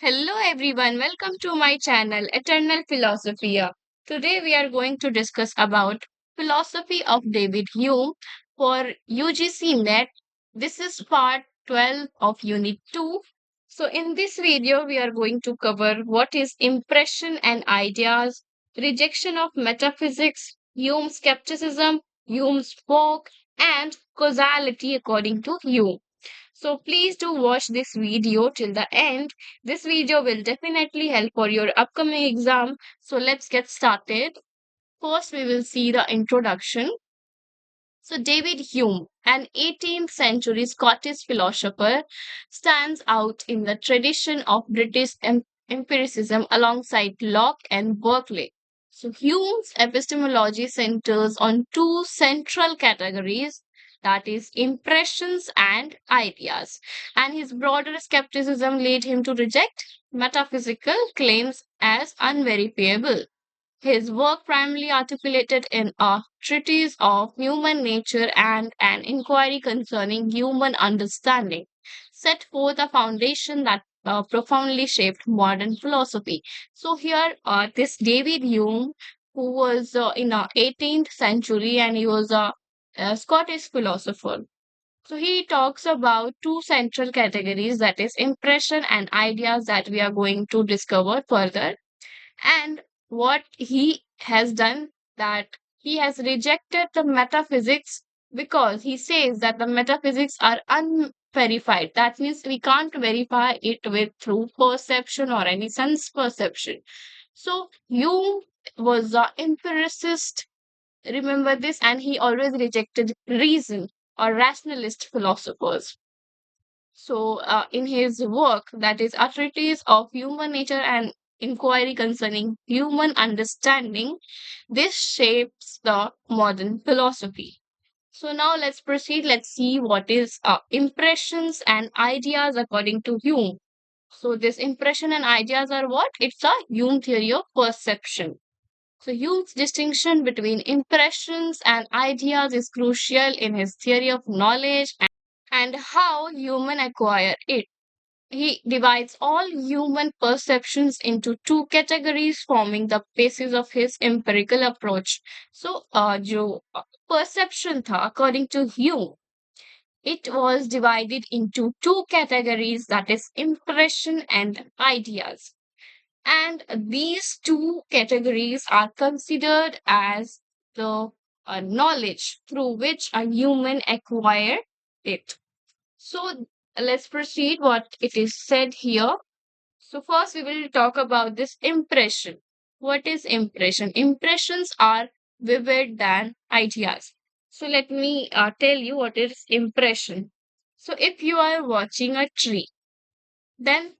Hello everyone, welcome to my channel Eternal Philosophia. Today we are going to discuss about philosophy of David Hume for UGC NET. This is part 12 of Unit 2. So in this video we are going to cover what is impression and ideas, rejection of metaphysics, Hume's skepticism, Hume's work, and causality according to Hume. So please do watch this video till the end. This video will definitely help for your upcoming exam. So let's get started. First, we will see the introduction. So David Hume, an 18th century Scottish philosopher, stands out in the tradition of British empiricism alongside Locke and Berkeley. So Hume's epistemology centers on two central categories, that is impressions and ideas, and his broader skepticism led him to reject metaphysical claims as unverifiable. His work primarily articulated in a treatise of human nature and an inquiry concerning human understanding, set forth a foundation that profoundly shaped modern philosophy. So here, this David Hume, who was in the 18th century and he was a Scottish philosopher. So he talks about two central categories, that is impression and ideas, that we are going to discover further. And what he has done, that he has rejected the metaphysics because he says that the metaphysics are unverified. That means we can't verify it with through perception or any sense perception. So Hume was an empiricist, remember this, and he always rejected reason or rationalist philosophers. So, in his work, that is, A Treatise of Human Nature and Inquiry Concerning Human Understanding, this shapes the modern philosophy. So, now let's proceed. Let's see what is impressions and ideas according to Hume. So, this impression and ideas are what? It's a Hume theory of perception. So, Hume's distinction between impressions and ideas is crucial in his theory of knowledge and how human acquire it. He divides all human perceptions into two categories, forming the basis of his empirical approach. So, जो perception था, according to Hume, it was divided into two categories, that is impression and ideas. And these two categories are considered as the knowledge through which a human acquire it. So let's proceed what it is said here. So first we will talk about this impression. What is impression? Impressions are vivid than ideas. So let me tell you what is impression. So if you are watching a tree, then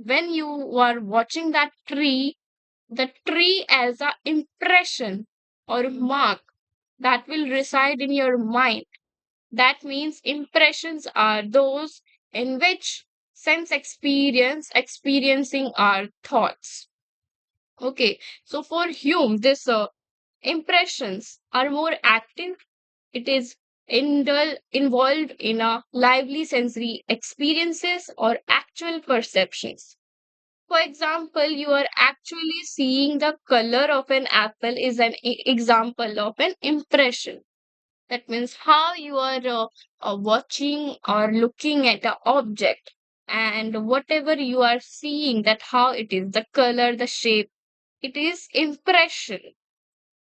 when you are watching that tree, the tree as a impression or mark that will reside in your mind. That means impressions are those in which sense experiencing our thoughts. Okay, so for Hume, this impressions are more active. It is involved in a lively sensory experiences or actual perceptions. For example, you are actually seeing the color of an apple is an example of an impression. That means how you are watching or looking at an object, and whatever you are seeing, that how it is, the color, the shape, it is impression.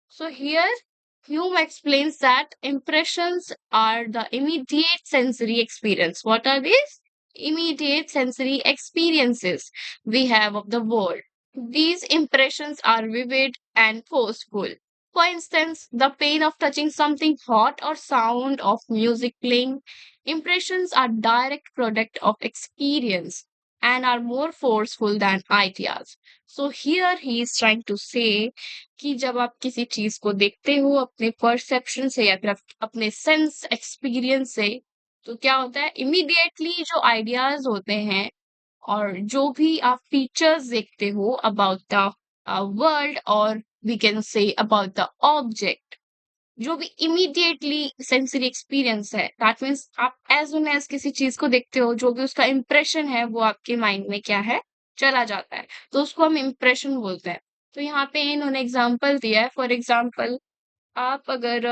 So here Hume explains that impressions are the immediate sensory experience. What are these? Immediate sensory experiences we have of the world. These impressions are vivid and forceful. For instance, the pain of touching something hot or sound of music playing. Impressions are direct product of experience and are more forceful than ideas. So here he is trying to say कि जब आप किसी चीज को देखते हो अपने perception से या फिर अपने सेंस एक्सपीरियंस से, तो क्या होता है, इमीडिएटली जो आइडियाज होते हैं और जो भी आप फीचर्स देखते हो अबाउट द वर्ल्ड, और we can say about the object, जो भी इमीडिएटली सेंसरी एक्सपीरियंस है, दैट मीन्स आप एज सुन एज किसी चीज को देखते हो, जो भी उसका इंप्रेशन है वो आपके माइंड में क्या है, चला जाता है, तो उसको हम इम्प्रेशन बोलते हैं। तो यहाँ पे इन्होंने एग्जाम्पल दिया है। फॉर एग्जाम्पल, आप अगर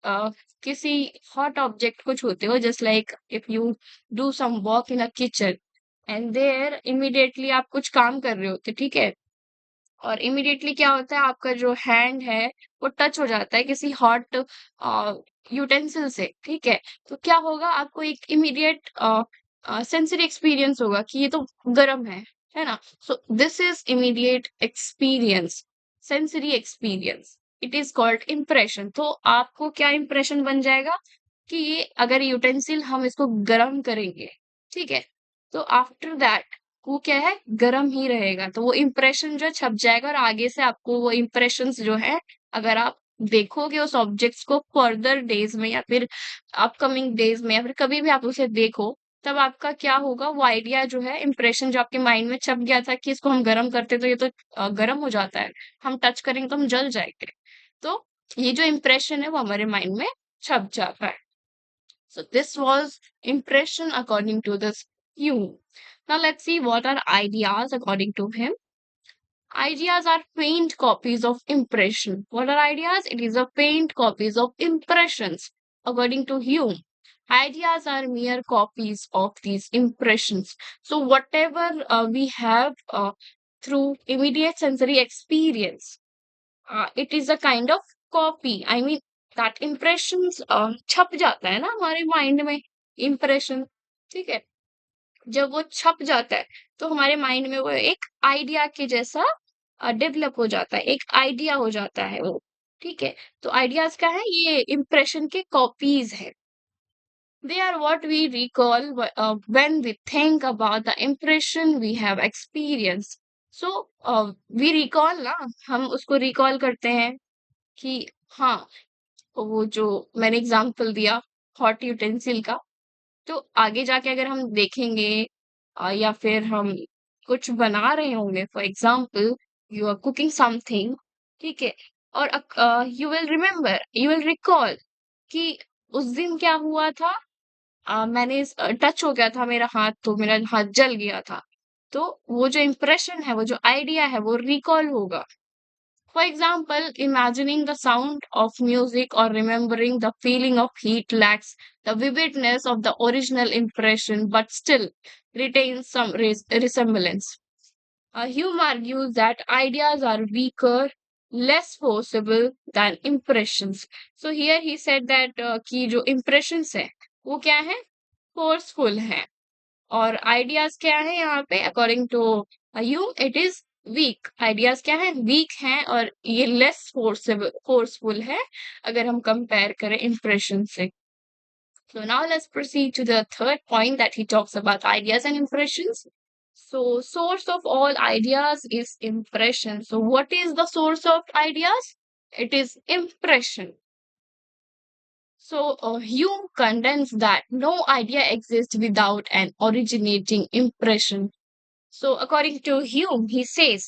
अ, किसी हॉट ऑब्जेक्ट को छूते हो, just like if you do some work in a kitchen and there immediately आप कुछ काम कर रहे होते, ठीक है, और इमीडिएटली क्या होता है, आपका जो हैंड है वो टच हो जाता है किसी हॉट यूटेंसिल से, ठीक है, तो क्या होगा, आपको एक इमीडिएट सेंसरी एक्सपीरियंस होगा कि ये तो गर्म है ना। So this is immediate experience, sensory experience, it is called impression. तो आपको क्या इम्प्रेशन बन जाएगा कि ये अगर यूटेंसिल हम इसको गर्म करेंगे, ठीक है, तो आफ्टर दैट वो क्या है, गरम ही रहेगा, तो वो इम्प्रेशन जो छप जाएगा, और आगे से आपको वो इम्प्रेशंस जो है, अगर आप देखोगे उस ऑब्जेक्ट्स को फर्दर डेज में या फिर अपकमिंग डेज में या फिर कभी भी आप उसे देखो, तब आपका क्या होगा, वो आइडिया जो है, इम्प्रेशन जो आपके माइंड में छप गया था कि इसको हम गरम करते तो ये तो गरम हो जाता है, हम टच करेंगे तो हम जल जाएंगे, तो ये जो इम्प्रेशन है वो हमारे माइंड में छप जाता है। So this was impression according to this Hume. Now let's see what are ideas according to him. Ideas are faint copies of impression. What are ideas? It is a faint copies of impressions. According to Hume, ideas are mere copies of these impressions. So whatever we have through immediate sensory experience, it is a kind of copy. I mean that impressions छप जाता है ना हमारे mind में, impression, ठीक है, जब वो छप जाता है तो हमारे माइंड में वो एक आइडिया के जैसा डेवलप हो जाता है, एक आइडिया हो जाता है वो, ठीक है। तो आइडियाज क्या है, ये इम्प्रेशन के कॉपीज है। They are what we recall when we think about the impression we have experienced. So we recall ना, हम उसको recall करते हैं कि हाँ, वो जो मैंने एग्जांपल दिया हॉट यूटेंसिल का, तो आगे जाके अगर हम देखेंगे या फिर हम कुछ बना रहे होंगे, for example you are cooking something, ठीक है, और you will remember, you will recall कि उस दिन क्या हुआ था, मैंने टच हो गया था मेरा हाथ, तो मेरा हाथ जल गया था, तो वो जो इम्प्रेशन है, वो जो आइडिया है, वो रिकॉल होगा। For example, imagining the sound of music or remembering the feeling of heat lacks the vividness of the original impression but still retains some resemblance. Hume argues that ideas are weaker, less forcible than impressions. So here he said that कि जो impressions है वो क्या है, forceful है, और ideas क्या है यहाँ पे, according to Hume, it is weak. Ideas क्या है, वीक हैं, और ये लेस फोर्सफुल है अगर हम कंपेयर करें इम्प्रेशन से। So now let's proceed to the third point that he talks about ideas and impressions. So source of all ideas is impression. So what is the source of ideas? It is impression. So Hume contends that no idea exists without an originating impression. So according to Hume, he says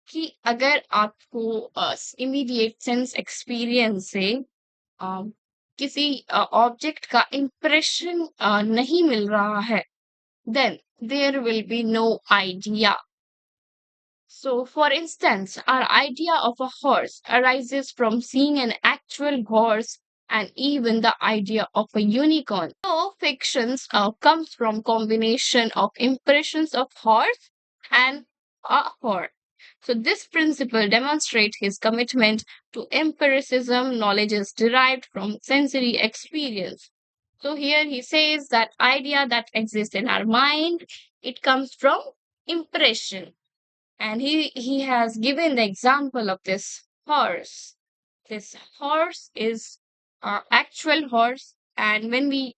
कि अगर आपको immediate sense experience से किसी object का impression नहीं मिल रहा है, then there will be no idea. So, for instance, our idea of a horse arises from seeing an actual horse, and even the idea of a unicorn. So, fictions comes from combination of impressions of horse and a horse. So, this principle demonstrates his commitment to empiricism. Knowledge is derived from sensory experience. So, here he says that idea that exists in our mind, it comes from impression, and he has given the example of this horse. This horse is actual horse, and when we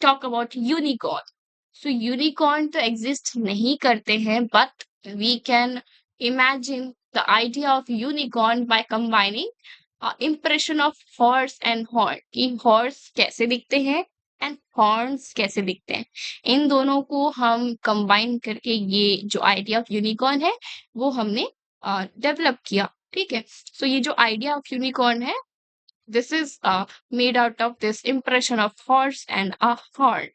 talk about unicorn, so unicorn to exist nahi karte hain, but we can imagine the idea of unicorn by combining impression of horse and horn, कि horse कैसे दिखते हैं and horns कैसे दिखते हैं, इन दोनों को हम कंबाइन करके ये जो आइडिया ऑफ यूनिकॉर्न है वो हमने डेवलप किया, ठीक है। सो ये जो आइडिया ऑफ यूनिकॉर्न है, this is made out of this impression of horse and a horn.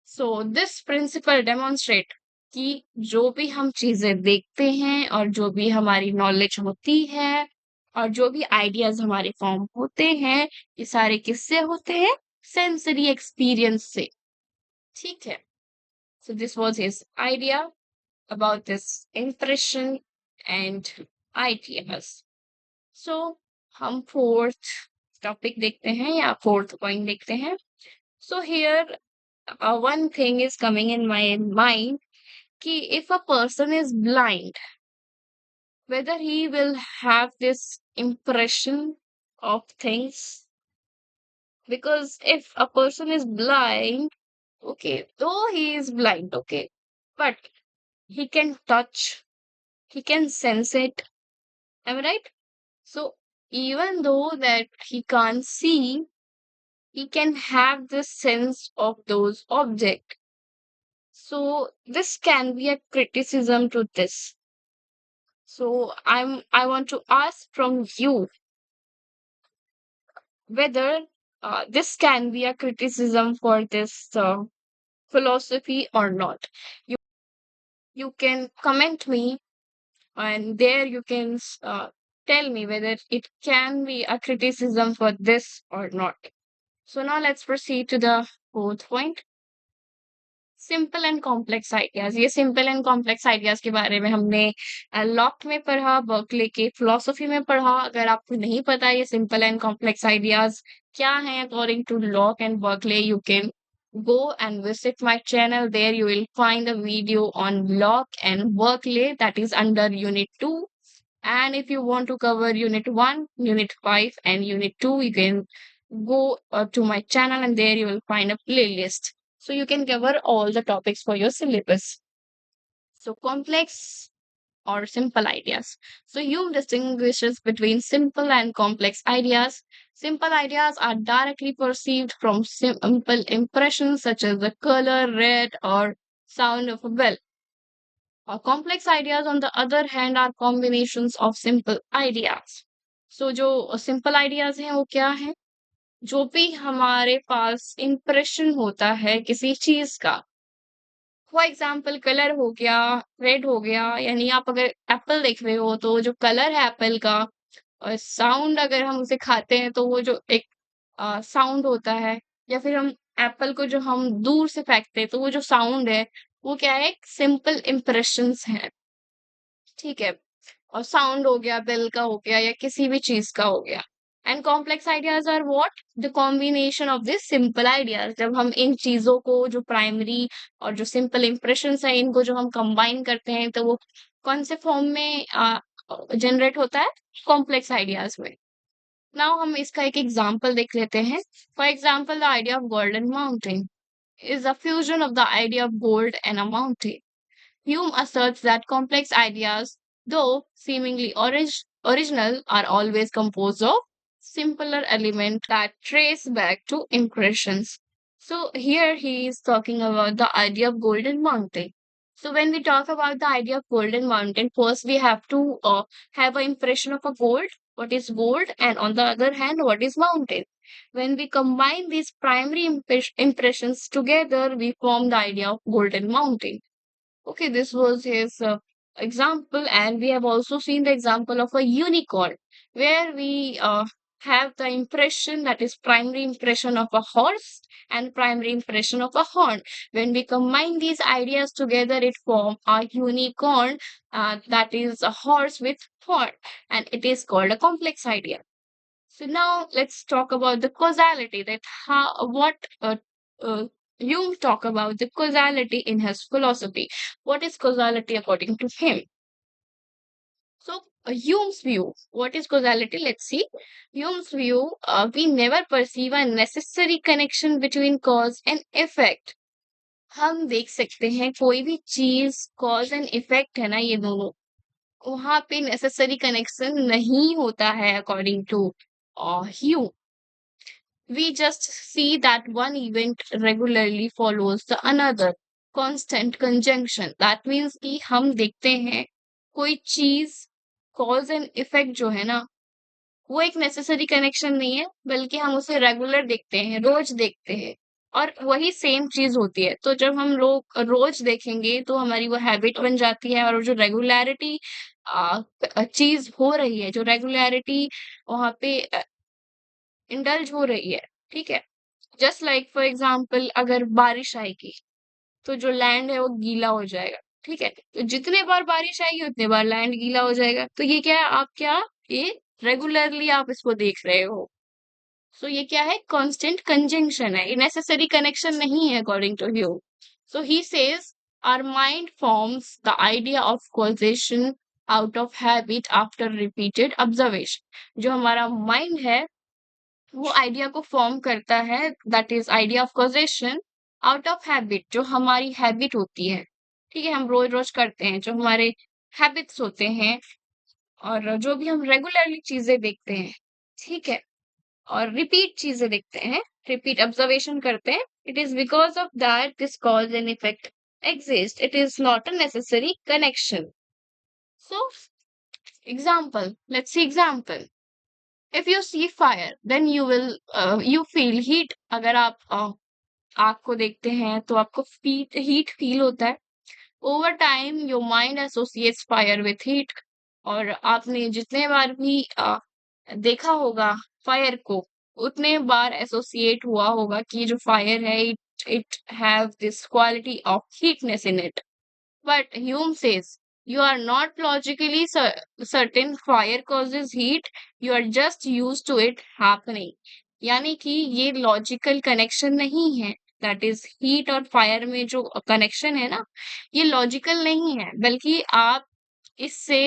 So this principle demonstrate कि जो भी हम चीज़ें देखते हैं और जो भी हमारी नॉलेज होती है और जो भी आइडियाज़ हमारे फॉर्म होते हैं, ये सारे किससे होते हैं? सेंसरी एक्सपीरियंस से, ठीक है? So this was his idea about this impression and ideas. So हम फोर्थ टॉपिक देखते हैं या फोर्थ पॉइंट देखते हैं. So here one thing is coming in my mind कि if a person is blind, whether he will have this impression of things, because if a person is blind, okay, though he is blind, okay, but he can touch, he can sense it, am I right? So even though that he can't see, he can have the sense of those objects. So this can be a criticism to this. So I want to ask from you whether this can be a criticism for this philosophy or not. You you can comment me, and there you can tell me whether it can be a criticism for this or not. So now let's proceed to the fourth point. Simple and complex ideas. ये simple and complex ideas के बारे में हमने lock में पढ़ा, Berkeley के philosophy में पढ़ा. अगर आपको नहीं पता ये सिंपल एंड कॉम्प्लेक्स आइडियाज क्या हैं according to Locke and Berkeley, you can go and visit my channel. There you will find a video on Locke and Berkeley that is under unit 2. And if you want to cover unit 1, unit 5 and unit 2, you can go to my channel and there you will find a playlist. So you can cover all the topics for your syllabus. So complex or simple ideas. So Hume distinguishes between simple and complex ideas. Simple ideas are directly perceived from simple impressions such as the color red or sound of a bell. Complex ideas, on the other hand, are combinations of simple ideas. So जो simple ideas हैं वो क्या है? जो भी हमारे पास impression होता है किसी चीज का, फॉर एग्जाम्पल कलर हो गया, रेड हो गया, यानी आप अगर एप्पल देख रहे हो तो जो कलर है एप्पल का, और साउंड अगर हम उसे खाते हैं तो वो जो एक साउंड होता है, या फिर हम एप्पल को जो हम दूर से फेंकते हैं तो वो जो साउंड है वो क्या है? सिंपल इम्प्रेशंस है, ठीक है? और साउंड हो गया, बेल का हो गया या किसी भी चीज का हो गया. And complex ideas are what? The combination of this simple ideas. जब हम इन चीजों को, जो प्राइमरी और जो सिंपल इंप्रेशंस है, इनको जो हम कंबाइन करते हैं तो वो कौन से फॉर्म में जनरेट होता है? कॉम्प्लेक्स आइडियाज में. नाउ हम इसका एक एग्जाम्पल देख लेते हैं. For example the idea of golden mountain is a fusion of the idea of gold and a mountain. Hume asserts that complex ideas, though seemingly original, are always composed of simpler elements that trace back to impressions. So here he is talking about the idea of golden mountain. So when we talk about the idea of golden mountain, first we have to have an impression of a gold. What is gold? And on the other hand, what is mountain? When we combine these primary impressions together, we form the idea of golden mountain. Okay, this was his example, and we have also seen the example of a unicorn, where we have the impression, that is primary impression of a horse and primary impression of a horn. When we combine these ideas together, it forms a unicorn, that is a horse with horn, and it is called a complex idea. So now let's talk about the causality, that how what Hume talk about the causality in his philosophy. What is causality according to him? So Hume's view, what is causality? Let's see. Hume's view, we never perceive a necessary connection between cause and effect. हम देख सकते हैं कोई भी चीज, cause and effect है ना, ये दोनों, वहां पे नेसेसरी कनेक्शन नहीं होता है according to Hume. We just see that one event regularly follows the another. Constant conjunction. That means कि हम देखते हैं कोई चीज, कॉज एंड इफेक्ट जो है ना, वो एक नेसेसरी कनेक्शन नहीं है, बल्कि हम उसे रेगुलर देखते हैं, रोज देखते हैं. और वही सेम चीज होती है। तो जब हम लोग रोज देखेंगे तो हमारी वो हैबिट बन जाती है, और जो रेगुलरिटी चीज हो रही है, जो रेगुलरिटी वहां पे इंडल्ज हो रही है, ठीक है। जस्ट लाइक फॉर एग्जाम्पल, अगर बारिश आएगी तो जो लैंड है वो गीला हो जाएगा, ठीक है। तो जितने बार बारिश आएगी उतने बार लैंड गीला हो जाएगा। तो ये क्या है, आप क्या, ये रेगुलरली आप इसको देख रहे हो। सो ये क्या है, कांस्टेंट कंजंक्शन है, ये नेसेसरी कनेक्शन नहीं है according to Hume. So he says our mind forms the idea of causation out of habit after repeated observation. जो हमारा माइंड है वो आइडिया को फॉर्म करता है, that is idea of causation out of habit, जो हमारी हैबिट होती है, ठीक है, हम रोज रोज करते हैं, जो हमारे हैबिट्स होते हैं, और जो भी हम रेगुलरली चीजें देखते हैं, ठीक है, और रिपीट चीजें देखते हैं, रिपीट ऑब्जर्वेशन करते हैं, it is because of that this cause and effect exist, it is not a necessary connection. So example, let's see example, if you see fire then you will you feel heat। अगर आप आग को देखते हैं तो आपको heat feel होता है। Over time your mind associates fire with heat. और आपने जितने बार भी देखा होगा फायर को, उतने बार एसोसिएट हुआ होगा कि जो फायर है, it it have this quality of heatness in it. But Hume says you are not logically certain fire causes heat, you are just used to it happening। यानी कि ये लॉजिकल कनेक्शन नहीं है, दैट इज हीट और fire में जो connection है ना, ये लॉजिकल नहीं है, बल्कि आप इससे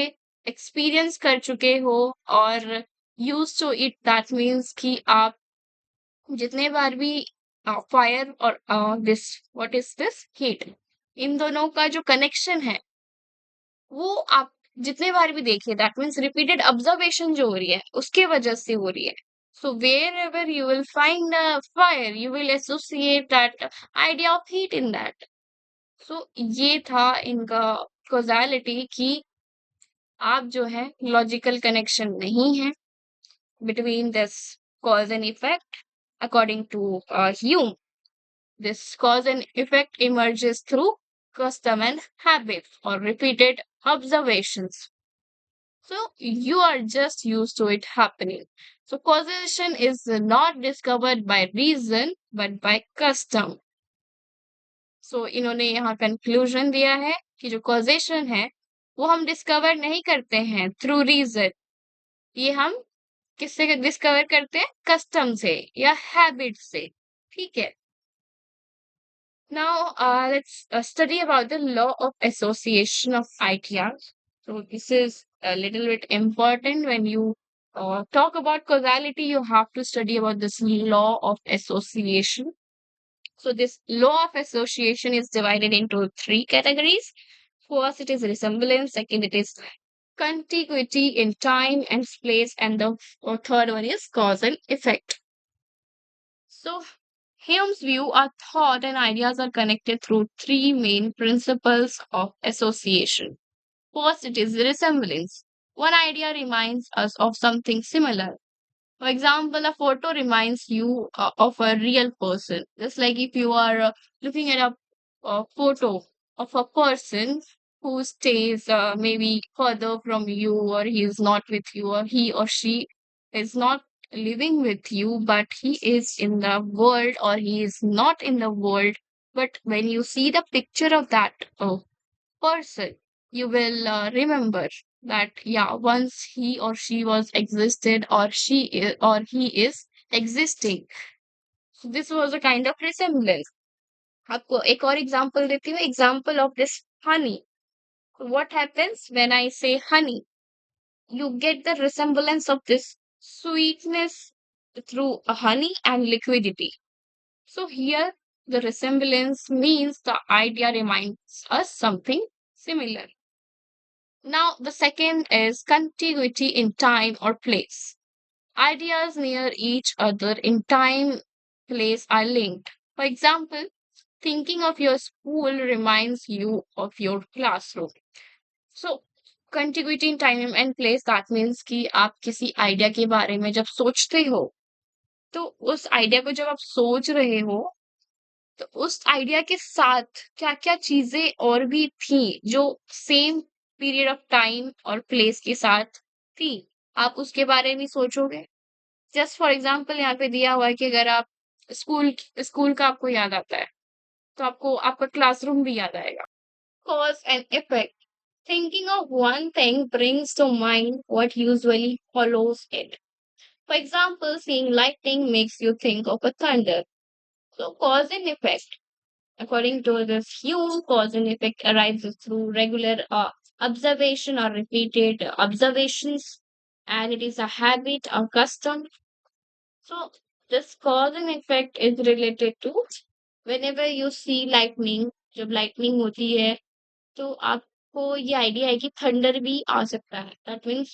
एक्सपीरियंस कर चुके हो और use to it, that means कि आप जितने बार भी फायर और this what is this heat, इन दोनों का जो कनेक्शन है वो आप जितने बार भी देखिए, दैट मीन्स रिपीटेड ऑब्जर्वेशन जो हो रही है उसके वजह से हो रही है। So wherever you will find fire you will associate that idea of heat in that. So ये था इनका कॉजालिटी कि आप जो है लॉजिकल कनेक्शन नहीं है between this cause and effect according to Hume. This cause and effect emerges through custom and habit or repeated observations. So you are just used to it happening. So causation is not discovered by reason but by custom. So इन्होंने यहाँ conclusion दिया है कि जो causation है वो हम discover नहीं करते हैं थ्रू रीजन, ये हम किससे डिस्कवर करते हैं, कस्टम से या हैबिट से, ठीक है। Now, let's study about the law of association of ideas. So, this is a little bit important when you talk about causality, you have to study about this law of association. So, this law of association is divided into three categories. First, it is resemblance. Second, it is contiguity in time and place. And the third one is cause and effect. So, Hume's view are thought and ideas are connected through three main principles of association. First, it is resemblance. One idea reminds us of something similar. For example, a photo reminds you of a real person. Just like if you are looking at a photo of a person who stays maybe further from you, or he is not with you, or he or she is not living with you, but he is in the world, or he is not in the world. But when you see the picture of that person, you will remember that yeah, once he or she was existed, or she is, or he is existing. So this was a kind of resemblance. आपको एक और example देती हूँ, example of this Honey. What happens when I say honey? You get the resemblance of this sweetness through a honey and liquidity. So here the resemblance means the idea reminds us something similar. Now, the second is contiguity in time or place. Ideas near each other in time, place are linked. For example, thinking of your school reminds you of your classroom. So, contiguity in time and place, that means कि आप किसी idea के बारे में जब सोचते हो, तो उस आइडिया को जब आप सोच रहे हो तो उस आइडिया के साथ क्या-क्या चीज़ें और भी थी जो सेम पीरियड ऑफ टाइम और प्लेस के साथ थी, आप उसके बारे में सोचोगे। जस्ट फॉर एग्ज़ाम्पल यहाँ पे दिया हुआ है कि अगर आप स्कूल स्कूल का आपको याद आता है, तो आपको आपका क्लासरूम भी याद आएगा। Cause and effect. Thinking of one thing brings to mind what usually follows it. For example, seeing lightning makes you think of a thunder. So, cause and effect. According to this Hume, cause and effect arises through regular observation or repeated observations, and it is a habit or custom. So, this cause and effect is related to whenever you see lightning, जब lightning होती है तो आपको ये idea है कि thunder भी आ सकता है। दैट मीन्स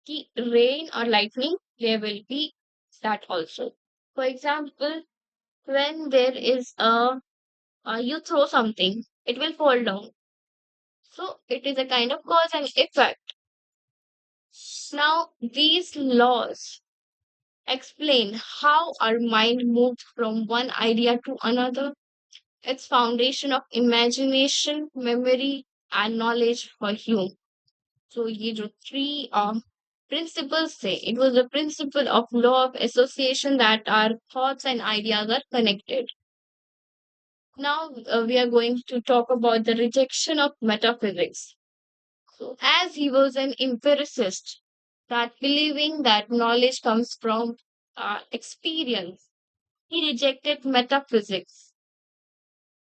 कि रेन और lightning there will be that also. For example when there is you throw something, it will fall down. So it is a kind of cause and effect. Now these laws explain how our mind moves from one idea to another, its foundation of imagination, memory, and knowledge for Hume. So ये जो three principles थे, it was the principle of law of association that our thoughts and ideas are connected. Now we are going to talk about the rejection of metaphysics. So as he was an empiricist, that believing that knowledge comes from experience, he rejected metaphysics.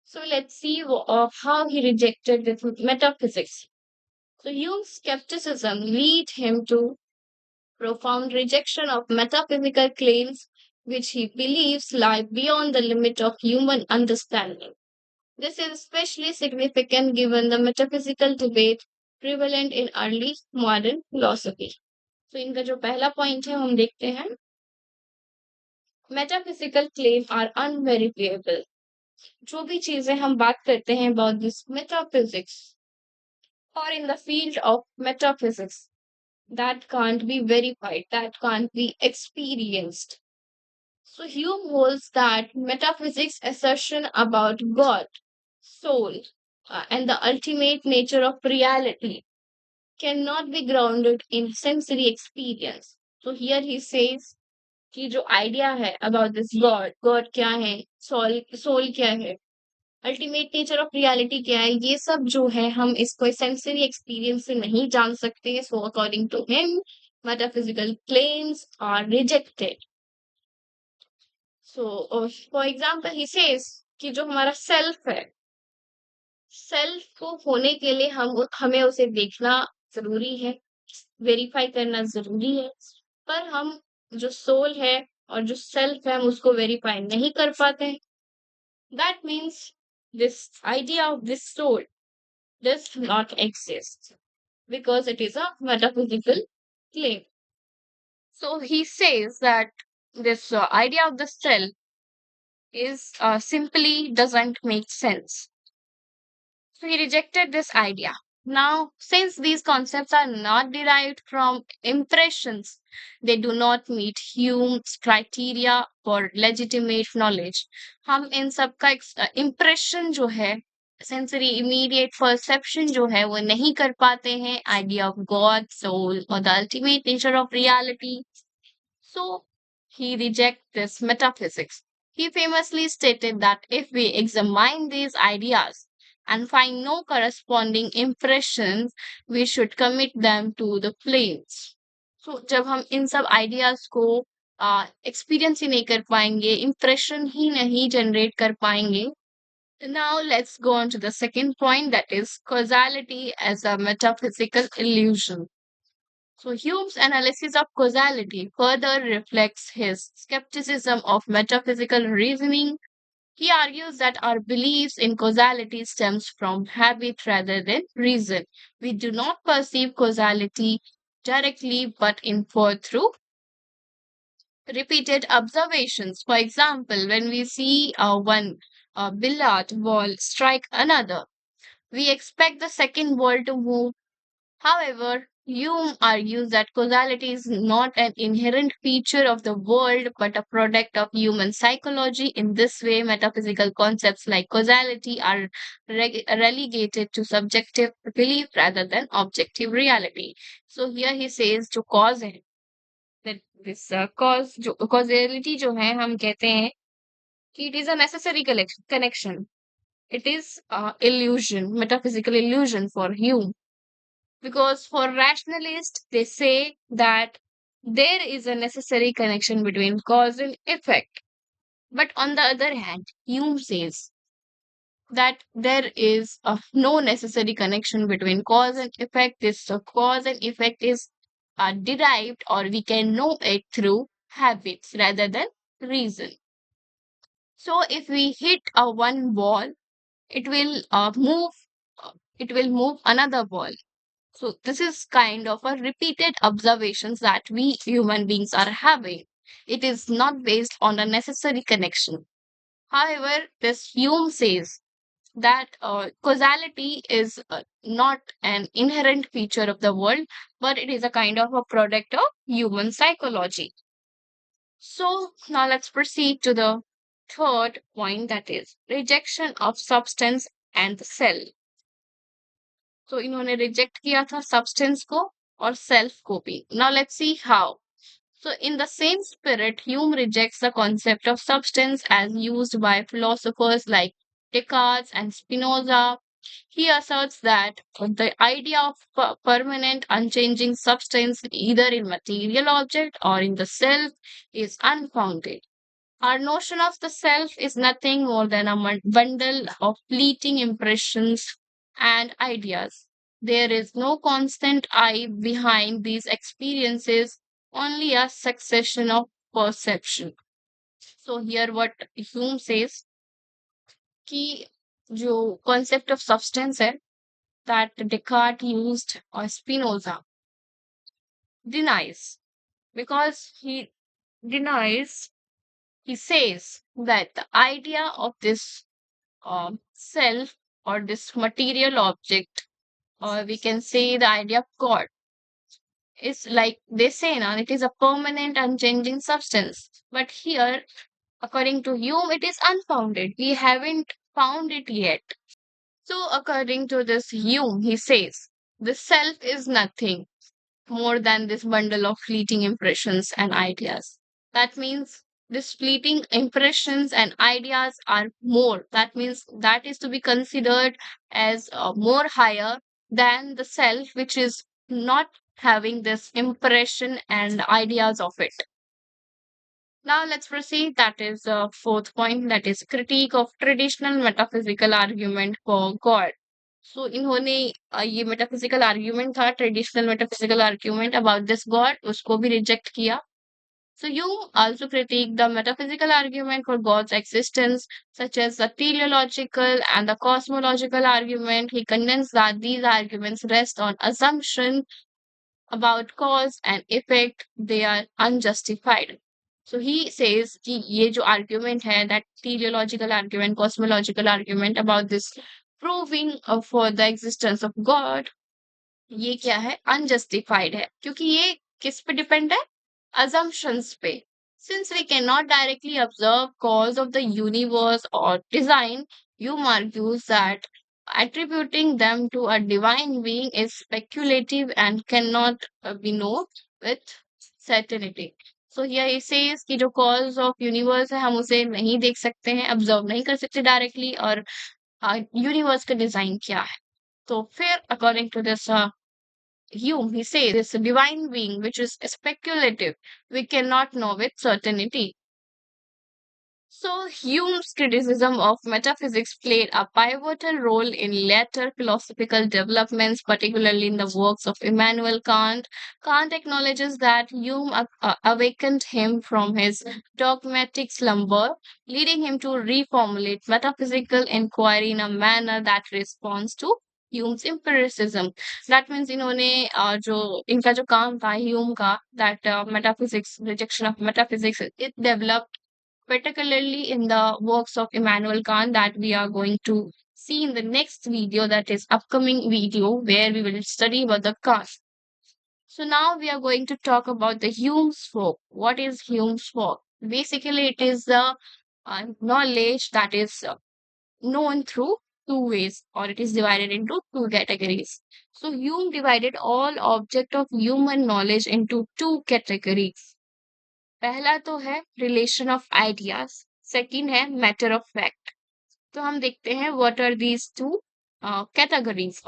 So let's see how he rejected this metaphysics. So Hume's skepticism lead him to profound rejection of metaphysical claims which he believes lie beyond the limit of human understanding. This is especially significant given the metaphysical debate prevalent in early modern philosophy. तो इनका जो पहला point है हम देखते हैं metaphysical claims are unverifiable. जो भी चीजें हम बात करते हैं about this metaphysics or in the field of metaphysics that can't be verified, that can't be experienced. So Hume holds that metaphysics assertion about God, soul, and the ultimate nature of reality cannot be grounded in sensory experience. So here he says कि जो idea है about this God, God क्या है, soul क्या है, ultimate nature of reality क्या है, ये सब जो है हम इसको सेंसरी एक्सपीरियंस से नहीं जान सकते। So according to him metaphysical claims are rejected. So for example he says कि जो हमारा सेल्फ है, सेल्फ को होने के लिए हमें उसे देखना जरूरी है, वेरीफाई करना जरूरी है, पर हम जो सोल है और जो सेल्फ है हम उसको वेरीफाई नहीं कर पाते हैं। That means this idea of this soul does not exist because it is a metaphysical claim. So he says that this idea of the self is simply doesn't make sense. So he rejected this idea. Now, since these concepts are not derived from impressions, they do not meet Hume's criteria for legitimate knowledge. हम इन सब का impression जो है, sensory immediate perception जो है, वो नहीं कर पाते हैं idea of God, soul, or the ultimate nature of reality. So he rejects this metaphysics. He famously stated that if we examine these ideas and find no corresponding impressions, we should commit them to the flames. So जब हम इन सब ideas को experience ही नहीं कर पाएंगे, impression ही नहीं generate कर पाएंगे, now let's go on to the second point, that is causality as a metaphysical illusion. So Hume's analysis of causality further reflects his skepticism of metaphysical reasoning. He argues that our beliefs in causality stems from habit rather than reason. We do not perceive causality directly but infer through repeated observations. For example, when we see one billiard ball strike another, we expect the second ball to move. However, Hume argues that causality is not an inherent feature of the world but a product of human psychology. In this way, metaphysical concepts like causality are relegated to subjective belief rather than objective reality. So here he says जो cause है, that this causality जो है हम कहते हैं कि it is a necessary connection. It is illusion, metaphysical illusion for Hume. Because for rationalists, they say that there is a necessary connection between cause and effect. But on the other hand, Hume says that there is no necessary connection between cause and effect. This cause and effect is derived, or we can know it through habits rather than reason. So if we hit a one ball, it will move. It will move another ball. So this is kind of a repeated observations that we human beings are having. It is not based on a necessary connection. However, this Hume says that causality is not an inherent feature of the world, but it is a kind of a product of human psychology. So now let's proceed to the third point, that is rejection of substance and the cell. तो इन्होंने reject किया था substance को और self को भी. Now let's see how. So in the same spirit, Hume rejects the concept of substance as used by philosophers like Descartes and Spinoza. He asserts that the idea of permanent, unchanging substance, either in material object or in the self, is unfounded. Our notion of the self is nothing more than a bundle of fleeting impressions and ideas. There is no constant I behind these experiences, only a succession of perception. So here what Hume says कि जो concept of substance है that Descartes used or Spinoza denies, because he denies, he says that the idea of this self or this material object, or we can say the idea of God, is like they say now, it is a permanent, unchanging substance. But here, according to Hume, it is unfounded. We haven't found it yet. So, according to this Hume, he says the self is nothing more than this bundle of fleeting impressions and ideas. That means these fleeting impressions and ideas are more. That means that is to be considered as more higher than the self, which is not having this impression and ideas of it. Now let's proceed. That is the fourth point, that is critique of traditional metaphysical argument for God. So इन्होंने ये metaphysical argument था, traditional metaphysical argument about this God, उसको भी reject किया. So Hume also critiqued the metaphysical argument for God's existence, such as the teleological and the cosmological argument. He contends that these arguments rest on assumption about cause and effect. They are unjustified. So he says कि ये जो argument है, that teleological argument, cosmological argument about this proving for the existence of God, ये क्या है, unjustified है, क्योंकि ये किस पे डिपेंड है, assumptions पे. Since we cannot directly observe cause of the universe or design, Hume argues that attributing them to a divine being is speculative and cannot be known with certainty. So here he says कि जो cause of universe है, हम उसे नहीं देख सकते हैं, observe नहीं कर सकते directly, और universe का design क्या है. तो फिर according to this Hume, he says this divine being, which is speculative, we cannot know with certainty. So, Hume's criticism of metaphysics played a pivotal role in later philosophical developments, particularly in the works of Immanuel Kant. Kant acknowledges that Hume awakened him from his dogmatic slumber, leading him to reformulate metaphysical inquiry in a manner that responds to Hume's empiricism. That means इन्होंने जो इनका जो काम था Hume का, that metaphysics, rejection of metaphysics, it developed particularly in the works of Immanuel Kant, that we are going to see in the next video, that is upcoming video, where we will study about the Kant. So now we are going to talk about the Hume's fork. What is Hume's fork? Basically, it is the knowledge that is known through two ways, or it is divided into two categories. So Hume divided all object of human knowledge into two categories. पहला तो है relation of ideas, second है matter of fact. तो हम देखते हैं what are these two categories.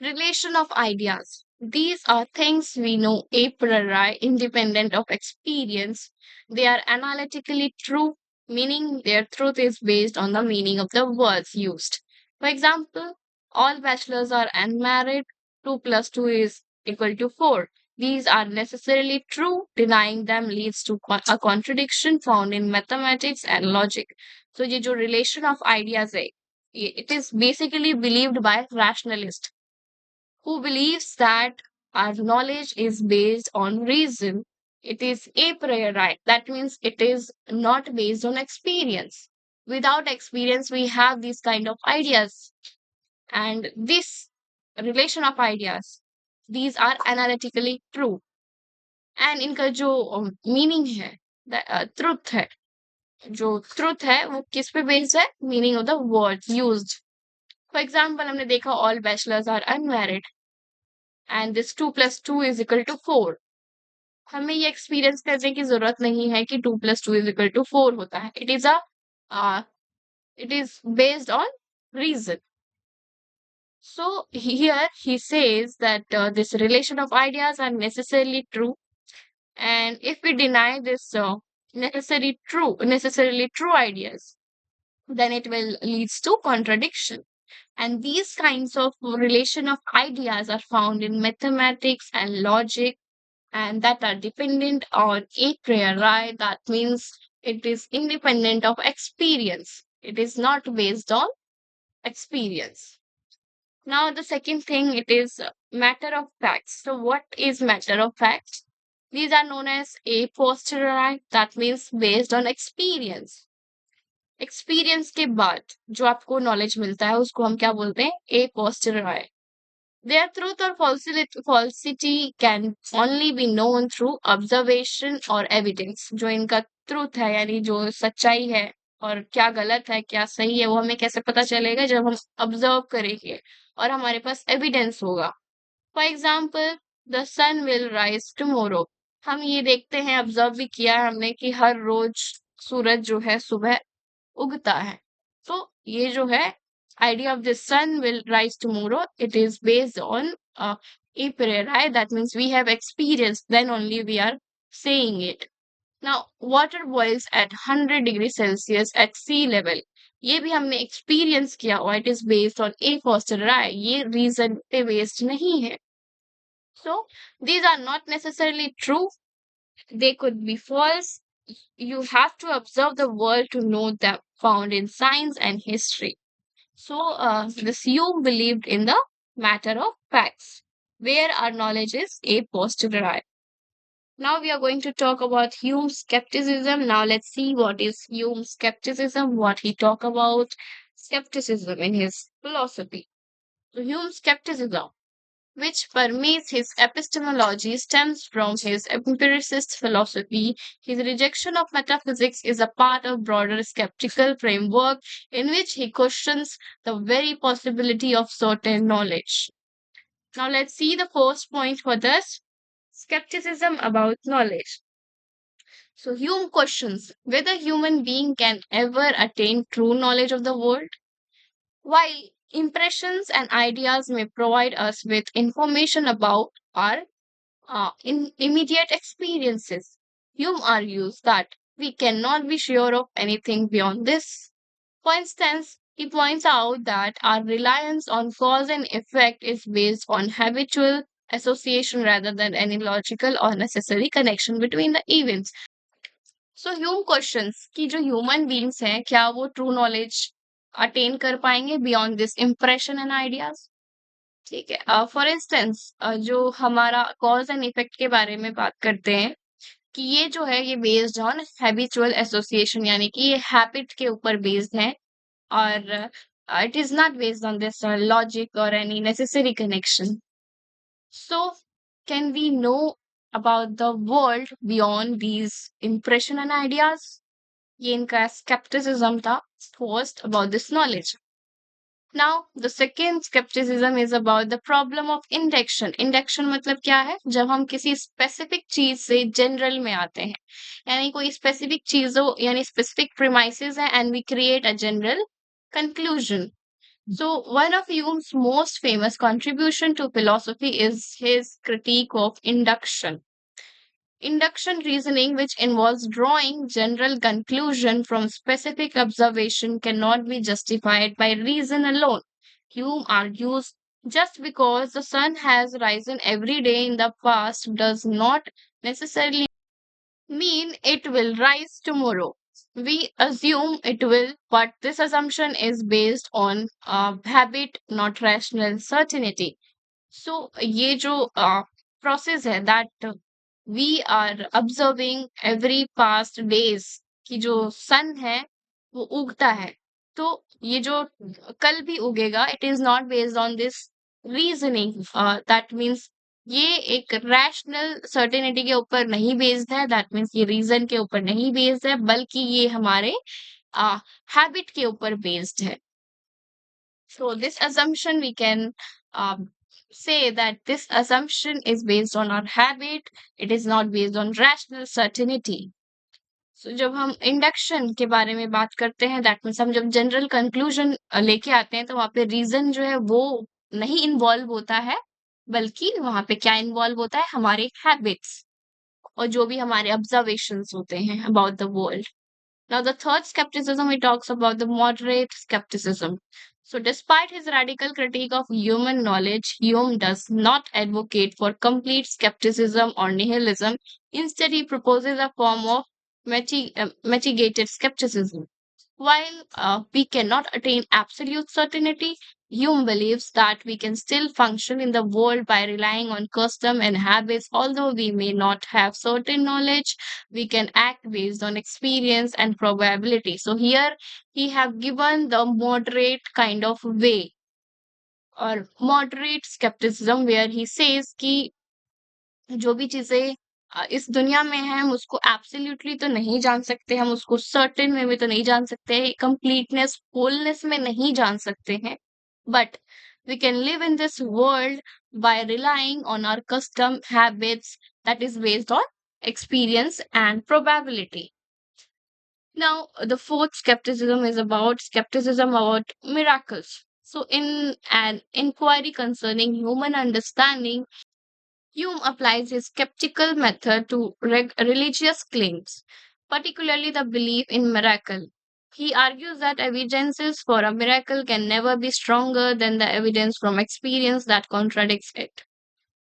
Relation of ideas. These are things we know a priori, independent of experience. They are analytically true, meaning their truth is based on the meaning of the words used. For example, all bachelors are unmarried, 2 plus 2 is equal to 4. These are necessarily true, denying them leads to a contradiction found in mathematics and logic. So, ये जो relation of ideas है, it is basically believed by rationalists who believes that our knowledge is based on reason. It is a priori. That means it is not based on experience. Without experience, we have these kind of ideas. And this relation of ideas, these are analytically true. And इनका जो meaning है, truth है, जो truth है वो किस पे based है? Meaning of the words used. For example हमने देखा all bachelors are unmarried and this 2 plus 2 is equal to 4. हमें ये एक्सपीरियंस करने की जरूरत नहीं है कि 2 plus 2 is equal to 4 होता है. It is based on reason. So here he says that this relation of ideas are necessarily true, and if we deny this necessarily true ideas, then it will leads to contradiction. And these kinds of relation of ideas are found in mathematics and logic, and that are dependent on a priori. That means it is independent of experience. It is not based on experience. Now, the second thing, it is matter of facts. So, what is matter of facts? These are known as a posteriori. That means based on experience. Experience के बाद जो आपको knowledge मिलता है उसको हम क्या बोलते हैं? ए posterior. Their truth or falsity can only be known through observation or evidence. जो इनका ट्रूथ है यानी जो सच्चाई है और क्या गलत है क्या सही है वो हमें कैसे पता चलेगा? जब हम ऑब्जर्व करेंगे और हमारे पास एविडेंस होगा. For example, the sun will rise tomorrow. हम ये देखते हैं, ऑब्जर्व भी किया है हमने कि हर रोज सूरज जो है सुबह उगता है. तो ये जो है idea of the sun will rise tomorrow, it is based on a priori. That means we have experienced, then only we are saying it. Now, water boils at 100 degrees Celsius at sea level. ये भी हमने experience किया और it is based on A posteriori. ये reason पे based नहीं है. So these are not necessarily true, they could be false. You have to observe the world to know them, found in science and history. So, this Hume believed in the matter of facts, where our knowledge is a posteriori. Now we are going to talk about Hume's skepticism. Now let's see what is Hume's skepticism, what he talk about skepticism in his philosophy. So Hume's skepticism, which permeates his epistemology, stems from his empiricist philosophy. His rejection of metaphysics is a part of broader skeptical framework in which he questions the very possibility of certain knowledge. Now let's see the first point for this skepticism about knowledge. So Hume questions whether human being can ever attain true knowledge of the world. While impressions and ideas may provide us with information about our in immediate experiences, Hume argues that we cannot be sure of anything beyond this. For instance, he points out that our reliance on cause and effect is based on habitual association rather than any logical or necessary connection between the events. So Hume questions कि जो human beings हैं क्या वो true knowledge attain कर पाएंगे beyond this impression and ideas. ठीक है. For instance जो हमारा कॉज एंड इफेक्ट के बारे में बात करते हैं कि ये जो है ये बेस्ड ऑन हैबिचुअल एसोसिएशन यानी कि ये हैबिट के ऊपर बेस्ड है और it is not based on this logic और any necessary connection. So can we know about the world beyond these impression and ideas? ये इनका skepticism था first about this knowledge. Now, the second skepticism is about the problem of induction. Induction मतलब क्या है? जब हम किसी specific चीज से general में आते हैं, यानी कोई specific चीज हो, यानी specific premises है, and we create a general conclusion. So, one of Hume's most famous contribution to philosophy is his critique of induction. Induction reasoning, which involves drawing general conclusion from specific observation, cannot be justified by reason alone. Hume argues just because the sun has risen every day in the past does not necessarily mean it will rise tomorrow. We assume it will, but this assumption is based on habit, not rational certainty. So ये जो process है that we are observing every past days कि जो sun है वो उगता है, तो ये जो कल भी उगेगा, it is not based on this reasoning. That means ये एक रैशनल सर्टेनिटी के ऊपर नहीं बेस्ड है, दैट मीन्स ये रीजन के ऊपर नहीं बेस्ड है, बल्कि ये हमारे हैबिट के ऊपर बेस्ड है. So this assumption we can say that this assumption is based on our habit. It is not based on rational certainty. So जब हम इंडक्शन के बारे में बात करते हैं, दैट मीन्स हम जब जनरल कंक्लूजन लेके आते हैं, तो वहां पे रीजन जो है वो नहीं इन्वॉल्व होता है, बल्कि वहां पे क्या इन्वॉल्व होता है, हमारे हैबिट्स और जो भी हमारे ऑब्जर्वेशंस होते हैं about the world. Now, the third skepticism, he talks about the moderate skepticism. So, despite his radical critique of human knowledge, Hume does not advocate for complete skepticism or nihilism. Instead, he proposes a form of mitigated skepticism. While we cannot attain absolute certainty, Hume believes that we can still function in the world by relying on custom and habits. Although we may not have certain knowledge, we can act based on experience and probability. So here he have given the moderate kind of way or moderate skepticism where he says कि जो भी चीजें इस दुनिया में है, हम उसको एब्सोल्युटली तो नहीं जान सकते, हम उसको सर्टेन में भी तो नहीं जान सकते, कंप्लीटनेस होलनेस में नहीं जान सकते हैं, but we can live in this world by relying on our custom habits that is based on experience and probability. Now, the fourth skepticism is about skepticism about miracles. So, in an inquiry concerning human understanding, Hume applies his skeptical method to religious claims, particularly the belief in miracle. He argues that evidences for a miracle can never be stronger than the evidence from experience that contradicts it.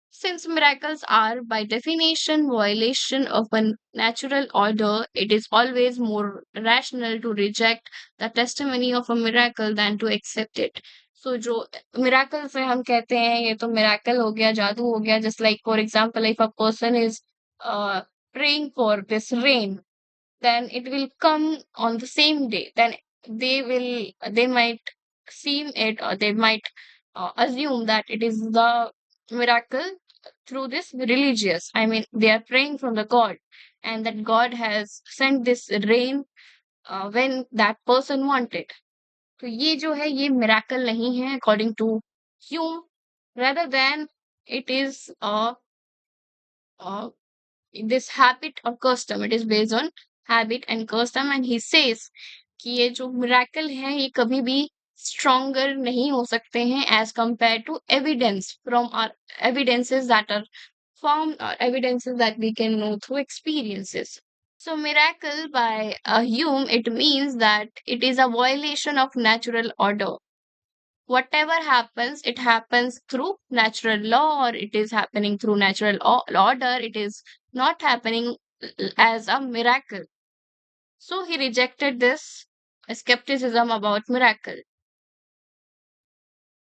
Since miracles are, by definition, violation of a natural order, it is always more rational to reject the testimony of a miracle than to accept it. So जो miracle से हम कहते हैं ये तो miracle हो गया, जादू हो गया, just like for example if a person is praying for this rain, then it will come on the same day, then they might seem it, or they might assume that it is the miracle through this religious, I mean they are praying from the god, and that god has sent this rain when that person wanted. तो ये जो है ये miracle नहीं है according to Hume, rather than it is uh, this habit or custom. It is based on habit and custom, and he says कि ये जो miracle है ये कभी भी stronger नहीं हो सकते हैं as compared to evidence from our evidences that are found, or evidences that we can know through experiences. So miracle by Hume, it means that it is a violation of natural order. Whatever happens, it happens through natural law, or it is happening through natural order. It is not happening as a miracle. So he rejected this skepticism about miracle.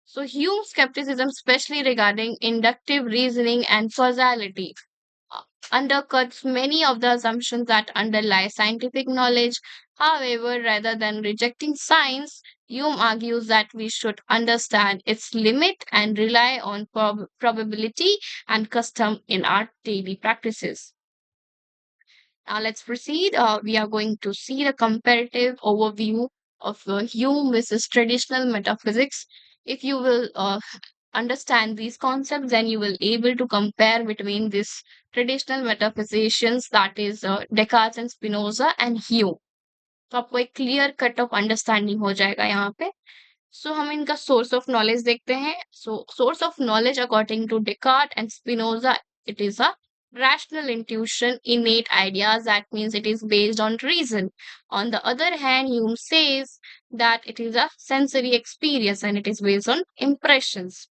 So Hume's skepticism, especially regarding inductive reasoning and causality, undercuts many of the assumptions that underlie scientific knowledge. However, rather than rejecting science, Hume argues that we should understand its limit and rely on probability and custom in our daily practices. Now let's proceed. We are going to see the comparative overview of Hume versus traditional metaphysics. If you will understand these concepts, then you will able to compare between these traditional metaphysicians, that is Descartes and Spinoza and Hume. तो आपको एक clear cut off understanding हो जाएगा यहाँ पे. सो हम इनका source of knowledge देखते हैं. So source of knowledge according to Descartes and Spinoza, it is a rational intuition, innate ideas. That means it is based on reason. On the other hand, Hume says that it is a sensory experience and it is based on impressions.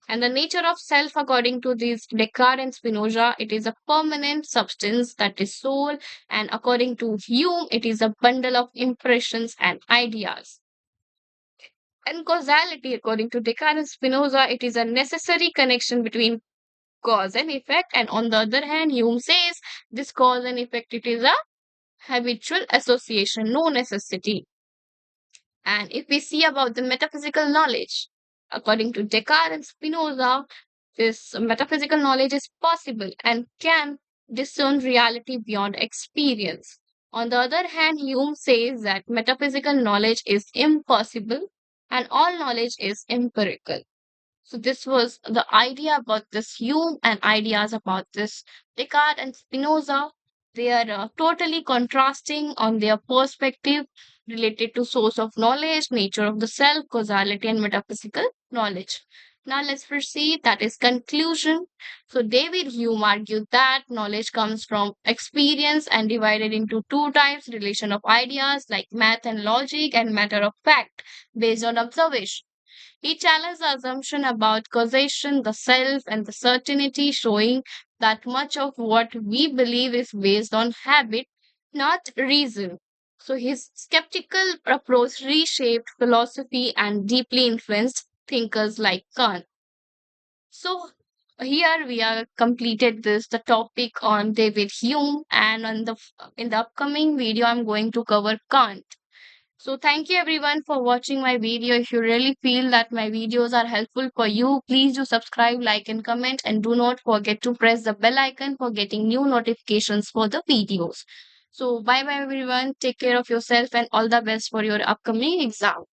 And the nature of self, according to these Descartes and Spinoza, it is a permanent substance, that is soul. And according to Hume, it is a bundle of impressions and ideas. And causality, according to Descartes and Spinoza, it is a necessary connection between cause and effect. And on the other hand, Hume says this cause and effect, it is a habitual association, no necessity. And if we see about the metaphysical knowledge, according to Descartes and Spinoza, this metaphysical knowledge is possible and can discern reality beyond experience. On the other hand, Hume says that metaphysical knowledge is impossible and all knowledge is empirical. So this was the idea about this Hume and ideas about this Descartes and Spinoza. They are totally contrasting on their perspective related to source of knowledge, nature of the self, causality, and metaphysical knowledge. Now let's proceed. That is conclusion. So David Hume argued that knowledge comes from experience and divided into two types: relation of ideas like math and logic, and matter of fact based on observation. He challenged the assumption about causation, the self, and the certainty, showing that much of what we believe is based on habit, not reason. So his skeptical approach reshaped philosophy and deeply influenced thinkers like Kant. So here we are completed this the topic on David Hume, and on the in the upcoming video I'm going to cover Kant. So thank you everyone for watching my video. If you really feel that my videos are helpful for you, please do subscribe, like and comment, and do not forget to press the bell icon for getting new notifications for the videos. So bye bye everyone. Take care of yourself and all the best for your upcoming exam.